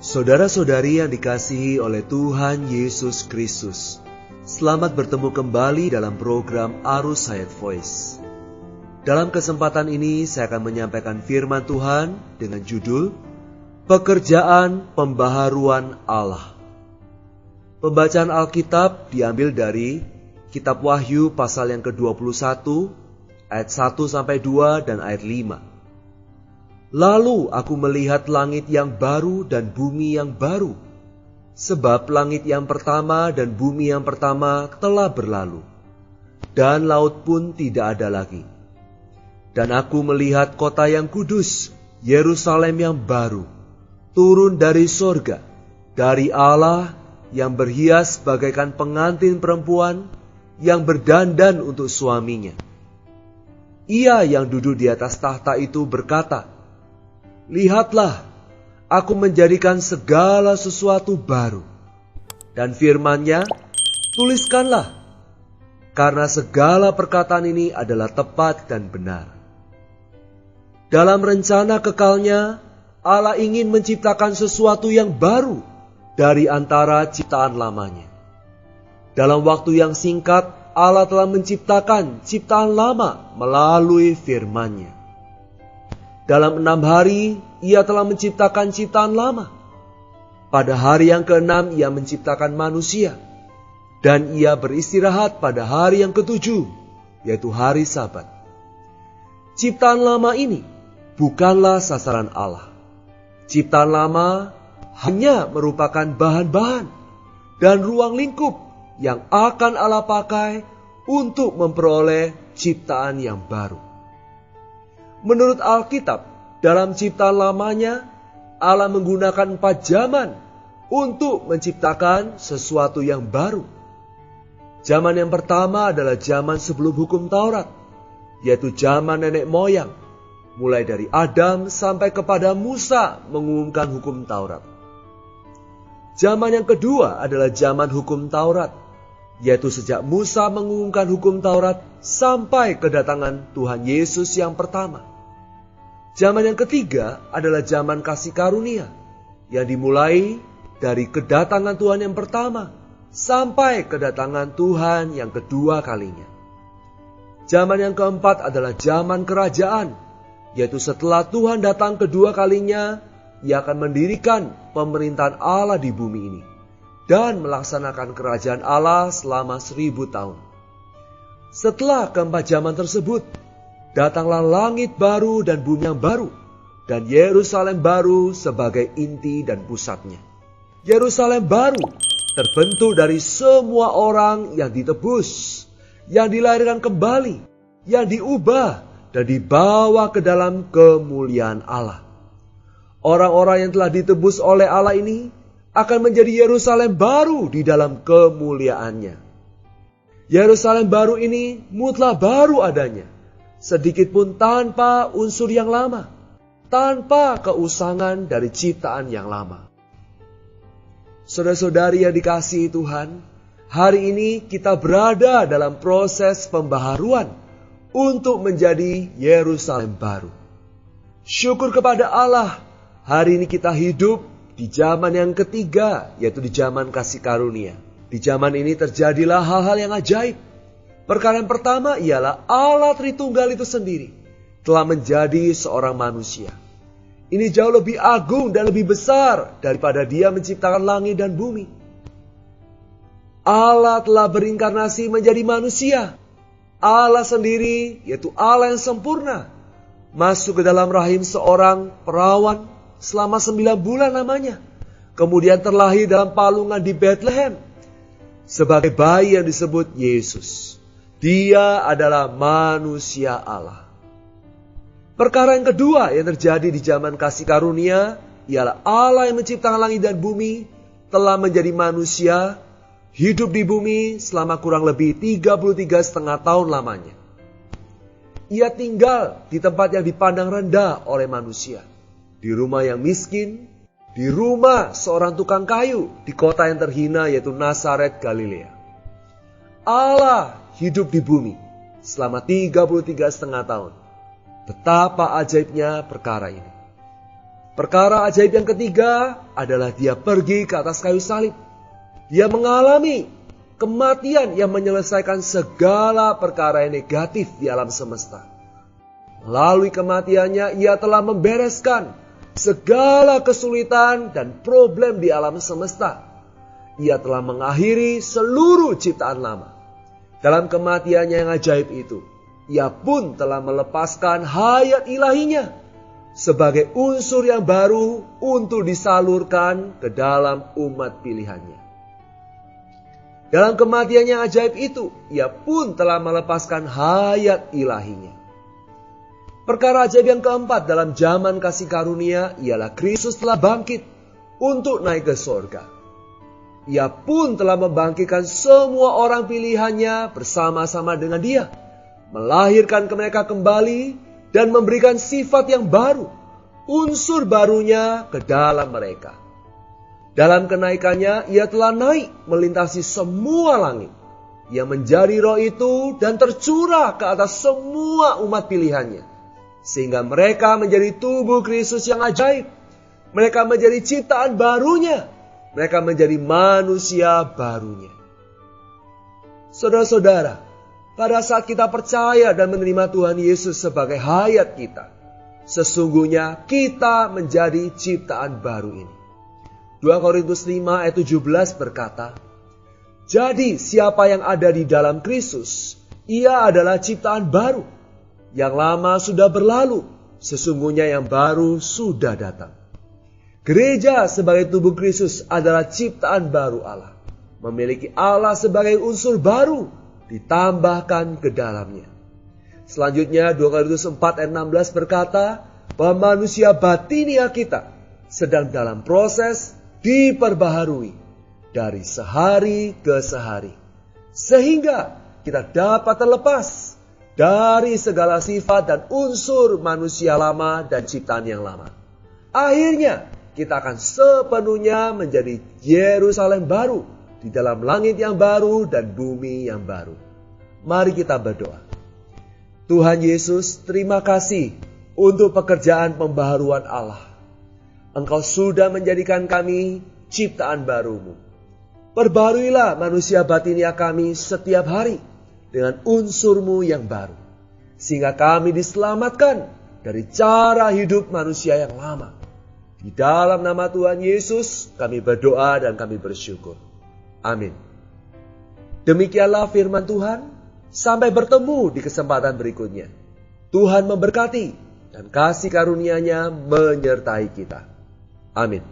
Saudara-saudari yang dikasihi oleh Tuhan Yesus Kristus, selamat bertemu kembali dalam program Arus Hayat Voice. Dalam kesempatan ini saya akan menyampaikan firman Tuhan dengan judul Pekerjaan Pembaharuan Allah. Pembacaan Alkitab diambil dari Kitab Wahyu pasal yang ke-21 ayat 1-2 dan ayat 5. Lalu aku melihat langit yang baru dan bumi yang baru, sebab langit yang pertama dan bumi yang pertama telah berlalu, dan laut pun tidak ada lagi. Dan aku melihat kota yang kudus, Yerusalem yang baru, turun dari sorga, dari Allah yang berhias bagaikan pengantin perempuan yang berdandan untuk suaminya. Ia yang duduk di atas tahta itu berkata, "Lihatlah, aku menjadikan segala sesuatu baru." Dan firman-Nya, "Tuliskanlah, karena segala perkataan ini adalah tepat dan benar." Dalam rencana kekalnya, Allah ingin menciptakan sesuatu yang baru dari antara ciptaan lamanya. Dalam waktu yang singkat, Allah telah menciptakan ciptaan lama melalui firman-Nya. Dalam 6 hari, Ia telah menciptakan ciptaan lama. Pada hari yang ke-6, Ia menciptakan manusia. Dan Ia beristirahat pada hari yang ke-7, yaitu hari Sabat. Ciptaan lama ini bukanlah sasaran Allah. Ciptaan lama hanya merupakan bahan-bahan dan ruang lingkup yang akan Allah pakai untuk memperoleh ciptaan yang baru. Menurut Alkitab, dalam ciptaan lamanya, Allah menggunakan 4 zaman untuk menciptakan sesuatu yang baru. Zaman yang pertama adalah zaman sebelum hukum Taurat, yaitu zaman nenek moyang, mulai dari Adam sampai kepada Musa mengumumkan hukum Taurat. Zaman yang kedua adalah zaman hukum Taurat, yaitu sejak Musa mengumumkan hukum Taurat sampai kedatangan Tuhan Yesus yang pertama. Zaman yang ketiga adalah zaman kasih karunia, yang dimulai dari kedatangan Tuhan yang pertama sampai kedatangan Tuhan yang kedua kalinya. Zaman yang keempat adalah zaman kerajaan, yaitu setelah Tuhan datang kedua kalinya, Ia akan mendirikan pemerintahan Allah di bumi ini dan melaksanakan kerajaan Allah selama 1000 tahun. Setelah keempat zaman tersebut, datanglah langit baru dan bumi yang baru, dan Yerusalem baru sebagai inti dan pusatnya. Yerusalem baru terbentuk dari semua orang yang ditebus, yang dilahirkan kembali, yang diubah dan dibawa ke dalam kemuliaan Allah. Orang-orang yang telah ditebus oleh Allah ini akan menjadi Yerusalem baru di dalam kemuliaannya. Yerusalem baru ini mutlak baru adanya, sedikit pun tanpa unsur yang lama, tanpa keusangan dari ciptaan yang lama. Saudara-saudari yang dikasihi Tuhan, hari ini kita berada dalam proses pembaharuan untuk menjadi Yerusalem baru. Syukur kepada Allah, hari ini kita hidup di zaman yang ketiga, yaitu di zaman kasih karunia. Di zaman ini terjadilah hal-hal yang ajaib. Perkara yang pertama ialah Allah Tritunggal itu sendiri telah menjadi seorang manusia. Ini jauh lebih agung dan lebih besar daripada Dia menciptakan langit dan bumi. Allah telah berinkarnasi menjadi manusia. Allah sendiri, yaitu Allah yang sempurna, masuk ke dalam rahim seorang perawan selama 9 bulan lamanya. Kemudian terlahir dalam palungan di Bethlehem sebagai bayi yang disebut Yesus. Dia adalah manusia Allah. Perkara yang kedua yang terjadi di zaman kasih karunia ialah Allah yang menciptakan langit dan bumi telah menjadi manusia, hidup di bumi selama kurang lebih 33,5 tahun lamanya. Ia tinggal di tempat yang dipandang rendah oleh manusia, di rumah yang miskin, di rumah seorang tukang kayu di kota yang terhina yaitu Nazaret, Galilea. Allah hidup di bumi selama 33,5 tahun. Betapa ajaibnya perkara ini. Perkara ajaib yang ketiga adalah dia pergi ke atas kayu salib. Dia mengalami kematian yang menyelesaikan segala perkara yang negatif di alam semesta. Melalui kematiannya, ia telah membereskan segala kesulitan dan problem di alam semesta. Ia telah mengakhiri seluruh ciptaan lama. Dalam kematiannya yang ajaib itu, ia pun telah melepaskan hayat ilahinya sebagai unsur yang baru untuk disalurkan ke dalam umat pilihannya. Dalam kematian yang ajaib itu, ia pun telah melepaskan hayat ilahinya. Perkara ajaib yang keempat dalam zaman kasih karunia ialah Kristus telah bangkit untuk naik ke sorga. Ia pun telah membangkitkan semua orang pilihannya bersama-sama dengan dia, melahirkan mereka kembali dan memberikan sifat yang baru, unsur barunya ke dalam mereka. Dalam kenaikannya, ia telah naik melintasi semua langit. Ia menjadi roh itu dan tercurah ke atas semua umat pilihannya. Sehingga mereka menjadi tubuh Kristus yang ajaib. Mereka menjadi ciptaan barunya. Mereka menjadi manusia barunya. Saudara-saudara, pada saat kita percaya dan menerima Tuhan Yesus sebagai hayat kita, sesungguhnya kita menjadi ciptaan baru ini. 2 Korintus 5 ayat 17 berkata, "Jadi siapa yang ada di dalam Kristus, ia adalah ciptaan baru. Yang lama sudah berlalu, sesungguhnya yang baru sudah datang." Gereja sebagai tubuh Kristus adalah ciptaan baru Allah. Memiliki Allah sebagai unsur baru, ditambahkan ke dalamnya. Selanjutnya 2 Korintus 4 ayat 16 berkata, bahwa manusia batinia kita sedang dalam proses diperbaharui dari sehari ke sehari, sehingga kita dapat terlepas dari segala sifat dan unsur manusia lama dan ciptaan yang lama. Akhirnya kita akan sepenuhnya menjadi Yerusalem baru di dalam langit yang baru dan bumi yang baru. Mari kita berdoa. Tuhan Yesus, terima kasih untuk pekerjaan pembaharuan Allah. Engkau sudah menjadikan kami ciptaan barumu. Perbaruilah manusia batinia kami setiap hari dengan unsurmu yang baru. Sehingga kami diselamatkan dari cara hidup manusia yang lama. Di dalam nama Tuhan Yesus kami berdoa dan kami bersyukur. Amin. Demikianlah firman Tuhan. Sampai bertemu di kesempatan berikutnya. Tuhan memberkati dan kasih karunia-Nya menyertai kita. Amin.